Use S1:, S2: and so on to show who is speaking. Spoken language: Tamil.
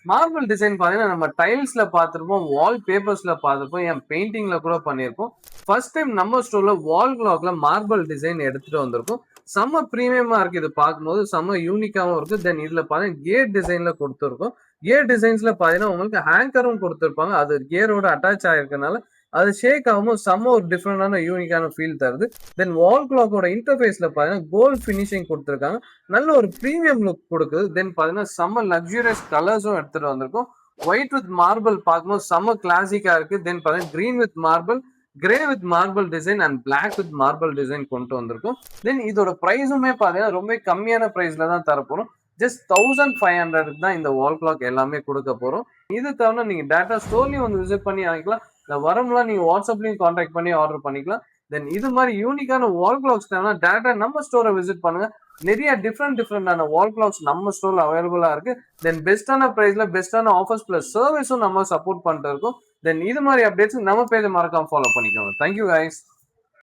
S1: மார்பிள் டிசைன் பாத்தீங்கன்னா நம்ம டைல்ஸ்ல பார்த்திருப்போம், வால் பேப்பர்ஸ்ல பார்த்திருப்போம், என் பெயிண்டிங்ல கூட பண்ணியிருப்போம். ஃபர்ஸ்ட் டைம் நம்ம ஸ்டோர்ல வால் கிளாக்ல மார்பிள் டிசைன் எடுத்துட்டு வந்திருக்கோம். செம்ம பிரீமியமா இருக்கு. இது பார்க்கும்போது செம்ம யூனிக்காவும் இருக்கு. தென் இதுல பாத்தீங்கன்னா கேட் டிசைன்ல கொடுத்துருக்கோம். கேட் டிசைன்ஸ்ல பாத்தீங்கன்னா உங்களுக்கு ஹேங்கரும் கொடுத்துருப்பாங்க. அது கியரோட அட்டாச் ஆயிருக்கனால அது ஷேக் ஆகும்போது செம்ம ஒரு டிஃப்ரெண்டான யூனிக்கான ஃபீல் தருது. தென் வால் கிளாக்கோட இன்டர்ஃபேஸ்ல பாத்தீங்கன்னா கோல்ட் ஃபினிஷிங் கொடுத்துருக்காங்க. நல்ல ஒரு பிரீமியம் லுக் கொடுக்குது. தென் பாத்தீங்கன்னா செம்ம லக்ஸூரியஸ் கலர்ஸும் எடுத்துட்டு வந்திருக்கும். ஒயிட் வித் மார்பிள் பார்க்கும்போது செம்ம கிளாசிக்கா இருக்கு. தென் பாத்தீங்கன்னா green with marble, grey with marble design and black with marble design கொண்டு வந்திருக்கும். தென் இதோட பிரைஸுமே பாத்தீங்கன்னா ரொம்ப கம்மியான பிரைஸ்ல தான் தரப்போறோம். ஜஸ்ட் 1500 தான் இந்த வால் கிளாக் எல்லாமே கொடுக்க போறோம். இது தவிர நீங்க டேரக்டா ஸ்டோர்லயும் வந்து விசிட் பண்ணி வாங்கிக்கலாம். இந்த வரம்லாம் நீங்க வாட்ஸ்அப்லயும் கான்டாக்ட் பண்ணி ஆர்டர் பண்ணிக்கலாம். தென் இது மாதிரி யூனிக்கான வால் கிளாக்ஸ் தேவைன்னா டேரக்டா நம்ம ஸ்டோரை விசிட் பண்ணுங்க. நிறைய டிஃப்ரெண்டான வால் கிளாக்ஸ் நம்ம ஸ்டோர்ல அவைலபிளா இருக்கு. தென் பெஸ்டான பிரைஸ்ல பெஸ்டான ஆஃபர்ஸ் பிளஸ் சர்வீஸும் நம்ம சப்போர்ட் பண்ணிட்டு இருக்கோம். தென் இது மாதிரி அப்டேட்ஸ் நம்ம பேஜை மறக்காம ஃபாலோ பண்ணிக்கோங்க. Thank you guys.